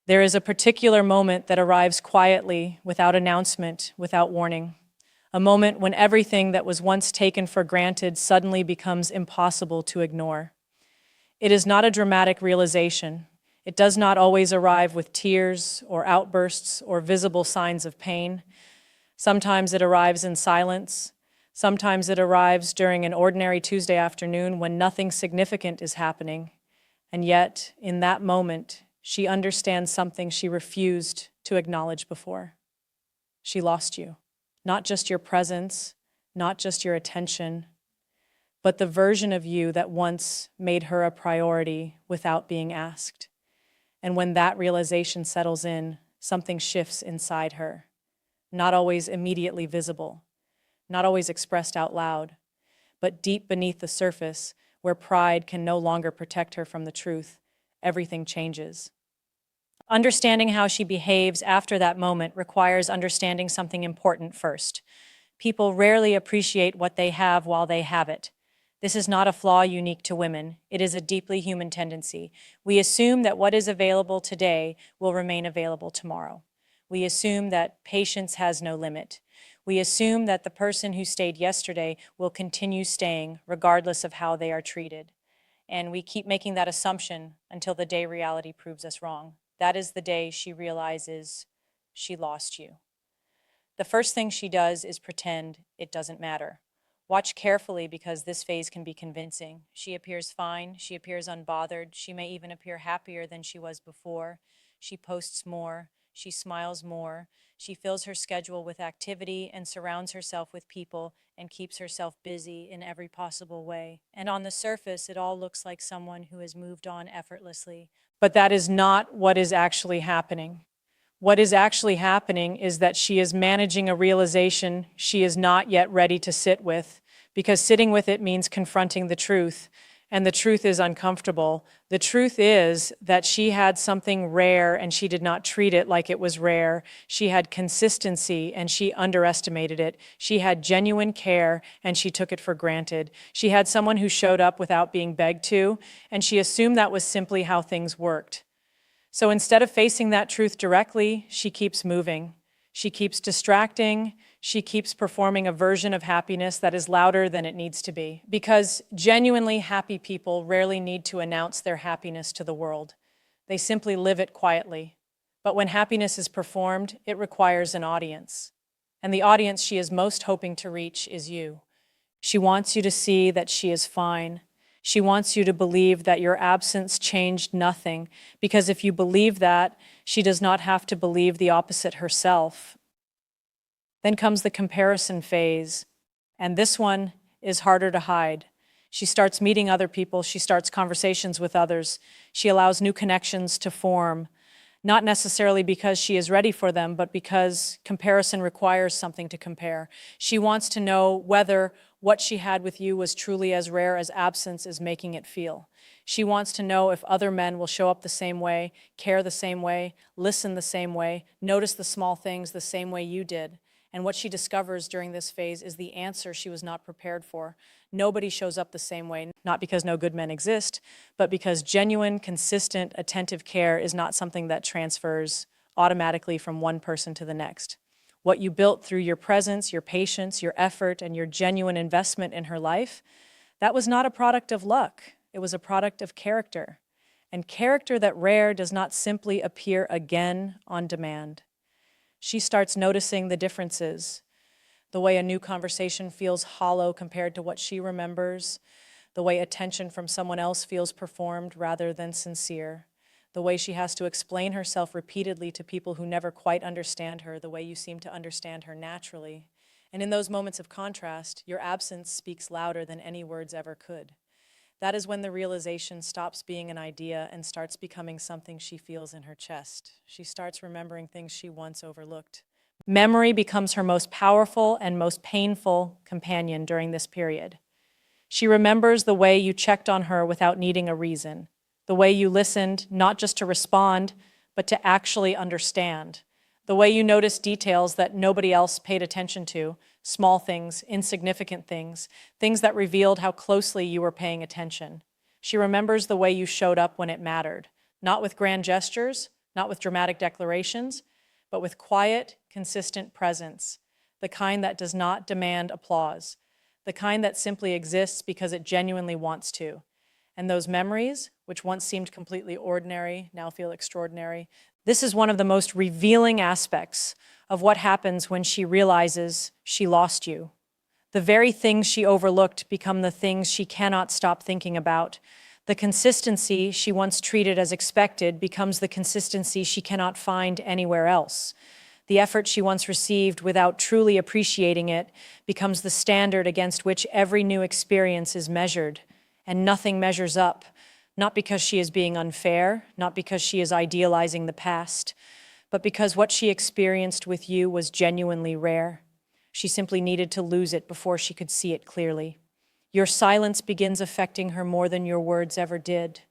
There is a particular moment that arrives quietly, without announcement, without warning. A moment when everything that was once taken for granted suddenly becomes impossible to ignore. It is not a dramatic realization. It does not always arrive with tears or outbursts or visible signs of pain. Sometimes it arrives in silence. Sometimes it arrives during an ordinary Tuesday afternoon when nothing significant is happening. And yet, in that moment, she understands something she refused to acknowledge before. She lost you. Not just your presence, not just your attention, but the version of you that once made her a priority without being asked. And when that realization settles in, something shifts inside her. Not always immediately visible, not always expressed out loud, but deep beneath the surface, where pride can no longer protect her from the truth, everything changes. Understanding how she behaves after that moment requires understanding something important first. People rarely appreciate what they have while they have it. This is not a flaw unique to women. It is a deeply human tendency. We assume that what is available today will remain available tomorrow. We assume that patience has no limit. We assume that the person who stayed yesterday will continue staying regardless of how they are treated. And we keep making that assumption until the day reality proves us wrong. That is the day she realizes she lost you. The first thing she does is pretend it doesn't matter. Watch carefully because this phase can be convincing. She appears fine, she appears unbothered, she may even appear happier than she was before. She posts more, she smiles more, she fills her schedule with activity and surrounds herself with people and keeps herself busy in every possible way. And on the surface, it all looks like someone who has moved on effortlessly. But that is not what is actually happening. What is actually happening is that she is managing a realization she is not yet ready to sit with, because sitting with it means confronting the truth, and the truth is uncomfortable. The truth is that she had something rare and she did not treat it like it was rare. She had consistency and she underestimated it. She had genuine care and she took it for granted. She had someone who showed up without being begged to, and she assumed that was simply how things worked. So instead of facing that truth directly, she keeps moving. She keeps distracting. She keeps performing a version of happiness that is louder than it needs to be. Because genuinely happy people rarely need to announce their happiness to the world. They simply live it quietly. But when happiness is performed, it requires an audience. And the audience she is most hoping to reach is you. She wants you to see that she is fine. She wants you to believe that your absence changed nothing, because if you believe that, she does not have to believe the opposite herself. Then comes the comparison phase, and this one is harder to hide. She starts meeting other people, she starts conversations with others, she allows new connections to form, not necessarily because she is ready for them, but because comparison requires something to compare. She wants to know whether what she had with you was truly as rare as absence is making it feel. She wants to know if other men will show up the same way, care the same way, listen the same way, notice the small things the same way you did. And what she discovers during this phase is the answer she was not prepared for. Nobody shows up the same way, not because no good men exist, but because genuine, consistent, attentive care is not something that transfers automatically from one person to the next. What you built through your presence, your patience, your effort, and your genuine investment in her life, that was not a product of luck. It was a product of character. And character that rare does not simply appear again on demand. She starts noticing the differences, the way a new conversation feels hollow compared to what she remembers, the way attention from someone else feels performed rather than sincere, the way she has to explain herself repeatedly to people who never quite understand her, the way you seem to understand her naturally. And in those moments of contrast, your absence speaks louder than any words ever could. That is when the realization stops being an idea and starts becoming something she feels in her chest. She starts remembering things she once overlooked. Memory becomes her most powerful and most painful companion during this period. She remembers the way you checked on her without needing a reason, the way you listened not just to respond, but to actually understand, the way you noticed details that nobody else paid attention to, small things, insignificant things, things that revealed how closely you were paying attention. She remembers the way you showed up when it mattered, not with grand gestures, not with dramatic declarations, but with quiet, consistent presence, the kind that does not demand applause, the kind that simply exists because it genuinely wants to. And those memories, which once seemed completely ordinary, now feel extraordinary. This is one of the most revealing aspects of what happens when she realizes she lost you. The very things she overlooked become the things she cannot stop thinking about. The consistency she once treated as expected becomes the consistency she cannot find anywhere else. The effort she once received without truly appreciating it becomes the standard against which every new experience is measured. And nothing measures up, not because she is being unfair, not because she is idealizing the past, but because what she experienced with you was genuinely rare. She simply needed to lose it before she could see it clearly. Your silence begins affecting her more than your words ever did.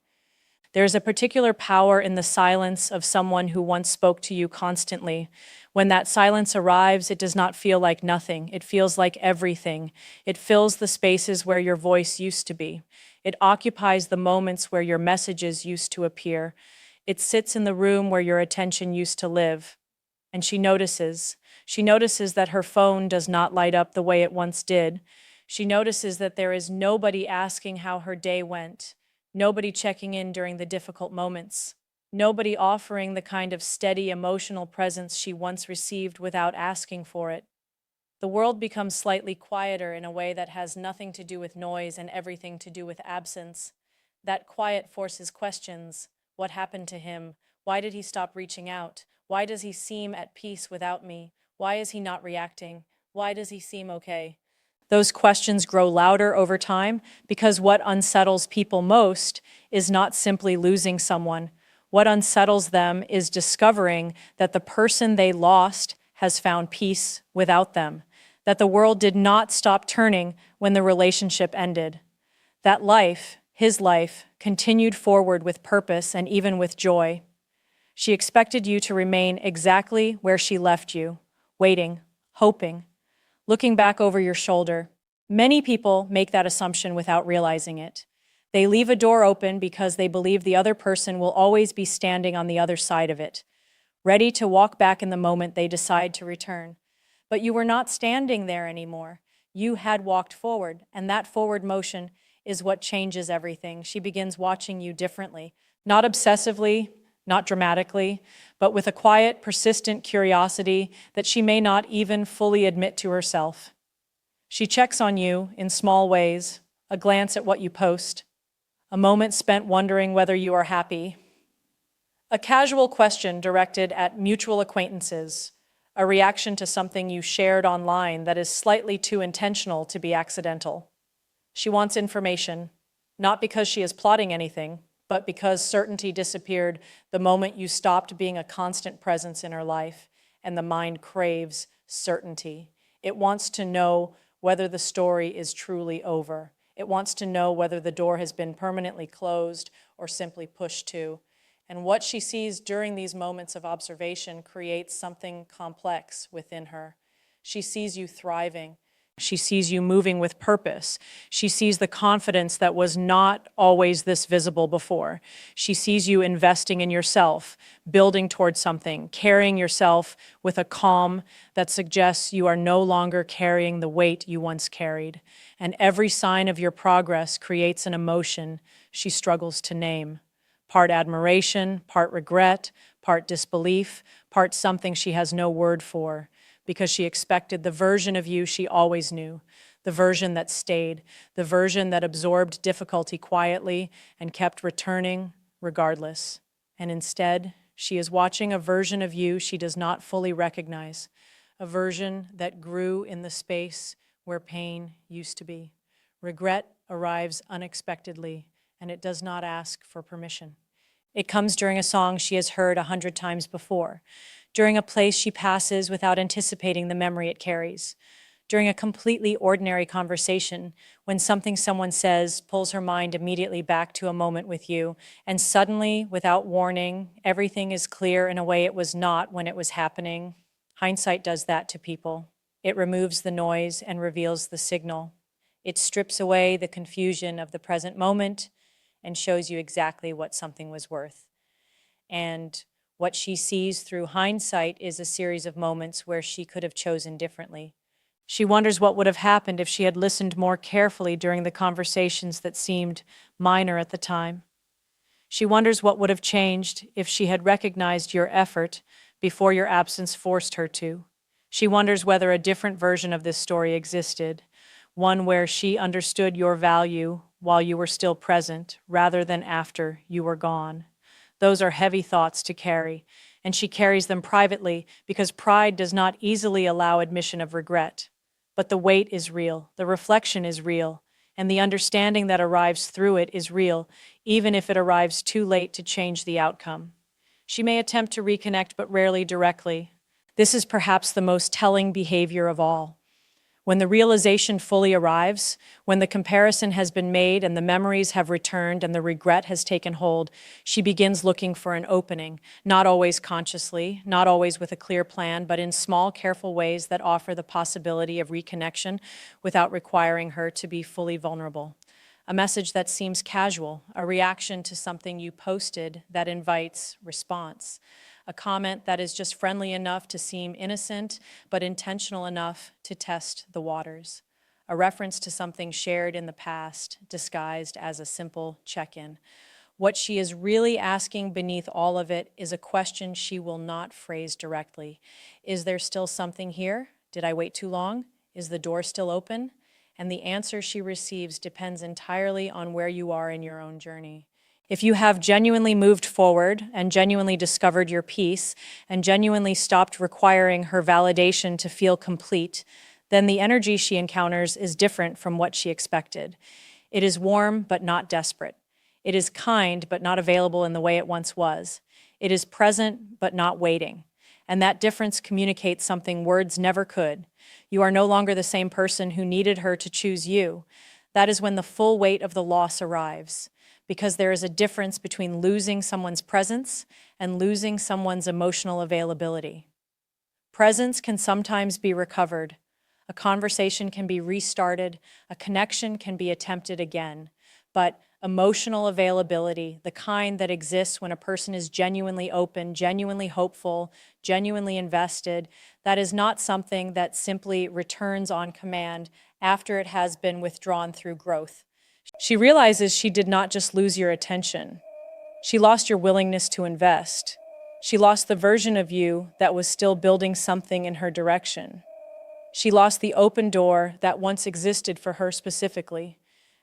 There is a particular power in the silence of someone who once spoke to you constantly. When that silence arrives, it does not feel like nothing. It feels like everything. It fills the spaces where your voice used to be. It occupies the moments where your messages used to appear. It sits in the room where your attention used to live. And she notices. She notices that her phone does not light up the way it once did. She notices that there is nobody asking how her day went. Nobody checking in during the difficult moments. Nobody offering the kind of steady emotional presence she once received without asking for it. The world becomes slightly quieter in a way that has nothing to do with noise and everything to do with absence. That quiet forces questions. What happened to him? Why did he stop reaching out? Why does he seem at peace without me? Why is he not reacting? Why does he seem okay? Those questions grow louder over time because what unsettles people most is not simply losing someone. What unsettles them is discovering that the person they lost has found peace without them, that the world did not stop turning when the relationship ended. That life, his life, continued forward with purpose and even with joy. She expected you to remain exactly where she left you, waiting, hoping, looking back over your shoulder. Many people make that assumption without realizing it. They leave a door open because they believe the other person will always be standing on the other side of it, ready to walk back in the moment they decide to return. But you were not standing there anymore. You had walked forward, and that forward motion is what changes everything. She begins watching you differently, not obsessively, not dramatically, but with a quiet, persistent curiosity that she may not even fully admit to herself. She checks on you in small ways, a glance at what you post, a moment spent wondering whether you are happy, a casual question directed at mutual acquaintances, a reaction to something you shared online that is slightly too intentional to be accidental. She wants information, not because she is plotting anything, but because certainty disappeared the moment you stopped being a constant presence in her life, and the mind craves certainty. It wants to know whether the story is truly over. It wants to know whether the door has been permanently closed or simply pushed to. And what she sees during these moments of observation creates something complex within her. She sees you thriving. She sees you moving with purpose. She sees the confidence that was not always this visible before. She sees you investing in yourself, building towards something, carrying yourself with a calm that suggests you are no longer carrying the weight you once carried. And every sign of your progress creates an emotion she struggles to name. Part admiration, part regret, part disbelief, part something she has no word for, because she expected the version of you she always knew, the version that stayed, the version that absorbed difficulty quietly and kept returning regardless. And instead, she is watching a version of you she does not fully recognize, a version that grew in the space where pain used to be. Regret arrives unexpectedly, and it does not ask for permission. It comes during a song she has heard 100 times before, during a place she passes without anticipating the memory it carries, during a completely ordinary conversation when something someone says pulls her mind immediately back to a moment with you, and suddenly, without warning, everything is clear in a way it was not when it was happening. Hindsight does that to people. It removes the noise and reveals the signal. It strips away the confusion of the present moment and shows you exactly what something was worth. And What she sees through hindsight is a series of moments where she could have chosen differently. She wonders what would have happened if she had listened more carefully during the conversations that seemed minor at the time. She wonders what would have changed if she had recognized your effort before your absence forced her to. She wonders whether a different version of this story existed, one where she understood your value while you were still present rather than after you were gone. Those are heavy thoughts to carry, and she carries them privately because pride does not easily allow admission of regret. But the weight is real, the reflection is real, and the understanding that arrives through it is real, even if it arrives too late to change the outcome. She may attempt to reconnect, but rarely directly. This is perhaps the most telling behavior of all. When the realization fully arrives, when the comparison has been made and the memories have returned and the regret has taken hold, she begins looking for an opening, not always consciously, not always with a clear plan, but in small, careful ways that offer the possibility of reconnection without requiring her to be fully vulnerable. A message that seems casual, a reaction to something you posted that invites response. A comment that is just friendly enough to seem innocent, but intentional enough to test the waters. A reference to something shared in the past, disguised as a simple check-in. What she is really asking beneath all of it is a question she will not phrase directly. Is there still something here? Did I wait too long? Is the door still open? And the answer she receives depends entirely on where you are in your own journey. If you have genuinely moved forward and genuinely discovered your peace and genuinely stopped requiring her validation to feel complete, then the energy she encounters is different from what she expected. It is warm but not desperate. It is kind but not available in the way it once was. It is present but not waiting. And that difference communicates something words never could. You are no longer the same person who needed her to choose you. That is when the full weight of the loss arrives. Because there is a difference between losing someone's presence and losing someone's emotional availability. Presence can sometimes be recovered. A conversation can be restarted. A connection can be attempted again. But emotional availability, the kind that exists when a person is genuinely open, genuinely hopeful, genuinely invested, that is not something that simply returns on command after it has been withdrawn through growth. She realizes she did not just lose your attention. She lost your willingness to invest. She lost the version of you that was still building something in her direction. She lost the open door that once existed for her specifically.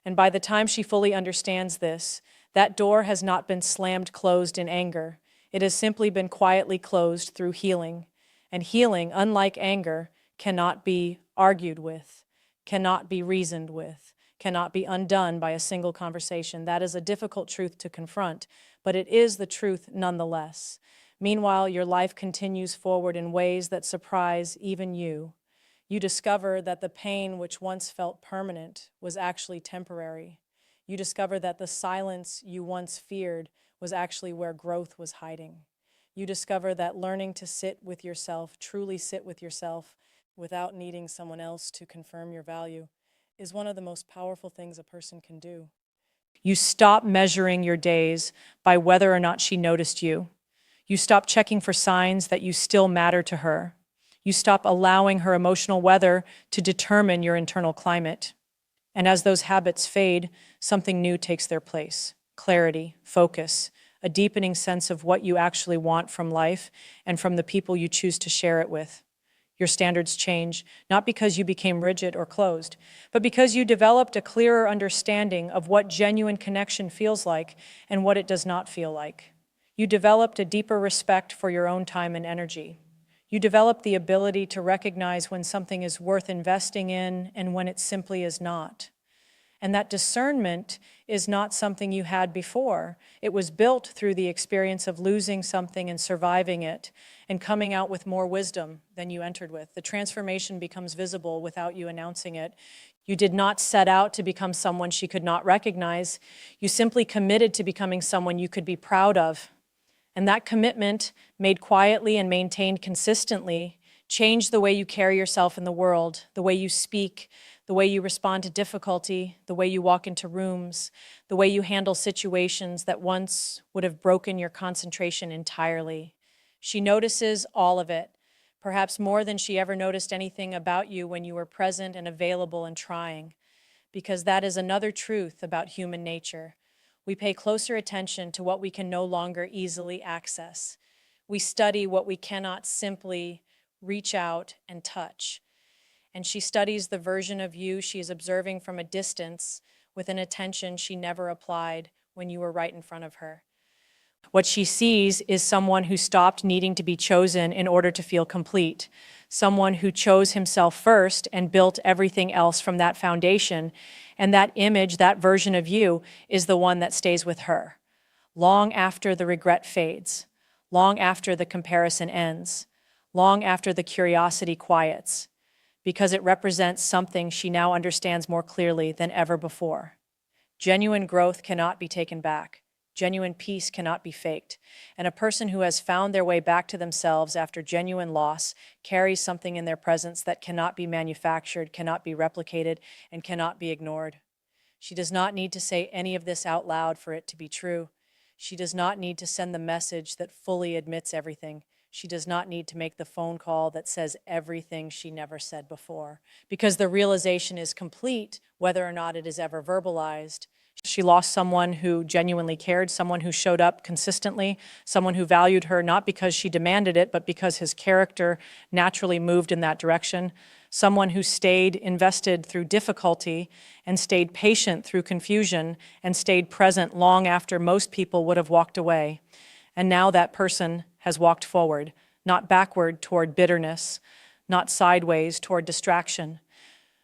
And by the time she fully understands this, that door has not been slammed closed in anger. It has simply been quietly closed through healing. And healing, unlike anger, cannot be argued with, cannot be reasoned with, cannot be undone by a single conversation. That is a difficult truth to confront, but it is the truth nonetheless. Meanwhile, your life continues forward in ways that surprise even you. You discover that the pain which once felt permanent was actually temporary. You discover that the silence you once feared was actually where growth was hiding. You discover that learning to sit with yourself, truly sit with yourself, without needing someone else to confirm your value, is one of the most powerful things a person can do. You stop measuring your days by whether or not she noticed you. You stop checking for signs that you still matter to her. You stop allowing her emotional weather to determine your internal climate. And as those habits fade, something new takes their place. Clarity, focus, a deepening sense of what you actually want from life and from the people you choose to share it with. Your standards change, not because you became rigid or closed, but because you developed a clearer understanding of what genuine connection feels like and what it does not feel like. You developed a deeper respect for your own time and energy. You developed the ability to recognize when something is worth investing in and when it simply is not. And that discernment is not something you had before. It was built through the experience of losing something and surviving it and coming out with more wisdom than you entered with. The transformation becomes visible without you announcing it. You did not set out to become someone she could not recognize. You simply committed to becoming someone you could be proud of. And that commitment, made quietly and maintained consistently, changed the way you carry yourself in the world, the way you speak, the way you respond to difficulty, the way you walk into rooms, the way you handle situations that once would have broken your concentration entirely. She notices all of it, perhaps more than she ever noticed anything about you when you were present and available and trying, because that is another truth about human nature. We pay closer attention to what we can no longer easily access. We study what we cannot simply reach out and touch. And she studies the version of you she is observing from a distance with an attention she never applied when you were right in front of her. What she sees is someone who stopped needing to be chosen in order to feel complete, someone who chose himself first and built everything else from that foundation, and that image, that version of you, is the one that stays with her, long after the regret fades, long after the comparison ends, long after the curiosity quiets, because it represents something she now understands more clearly than ever before. Genuine growth cannot be taken back. Genuine peace cannot be faked, and a person who has found their way back to themselves after genuine loss carries something in their presence that cannot be manufactured, cannot be replicated, and cannot be ignored. She does not need to say any of this out loud for it to be true. She does not need to send the message that fully admits everything. She does not need to make the phone call that says everything she never said before, because the realization is complete whether or not it is ever verbalized. She lost someone who genuinely cared, someone who showed up consistently, someone who valued her not because she demanded it, but because his character naturally moved in that direction, someone who stayed invested through difficulty and stayed patient through confusion and stayed present long after most people would have walked away. And now that person has walked forward, not backward toward bitterness, not sideways toward distraction,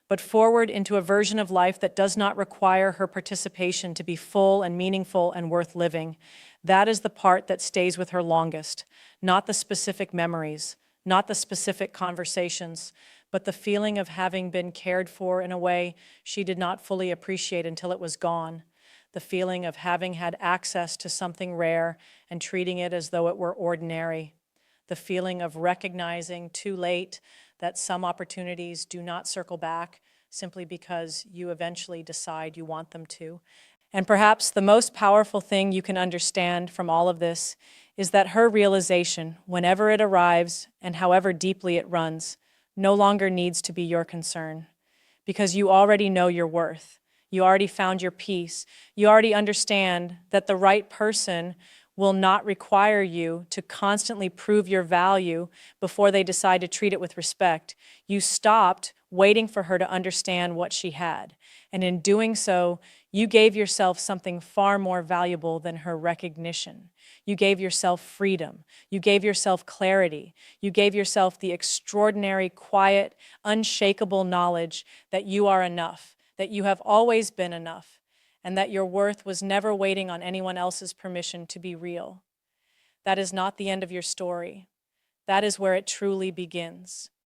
but forward into a version of life that does not require her participation to be full and meaningful and worth living. That is the part that stays with her longest, not the specific memories, not the specific conversations, but the feeling of having been cared for in a way she did not fully appreciate until it was gone, the feeling of having had access to something rare and treating it as though it were ordinary, the feeling of recognizing too late that some opportunities do not circle back simply because you eventually decide you want them to. And perhaps the most powerful thing you can understand from all of this is that her realization, whenever it arrives and however deeply it runs, no longer needs to be your concern, because you already know your worth. You already found your peace. You already understand that the right person will not require you to constantly prove your value before they decide to treat it with respect. You stopped waiting for her to understand what she had. And in doing so, you gave yourself something far more valuable than her recognition. You gave yourself freedom. You gave yourself clarity. You gave yourself the extraordinary, quiet, unshakable knowledge that you are enough, that you have always been enough, and that your worth was never waiting on anyone else's permission to be real. That is not the end of your story. That is where it truly begins.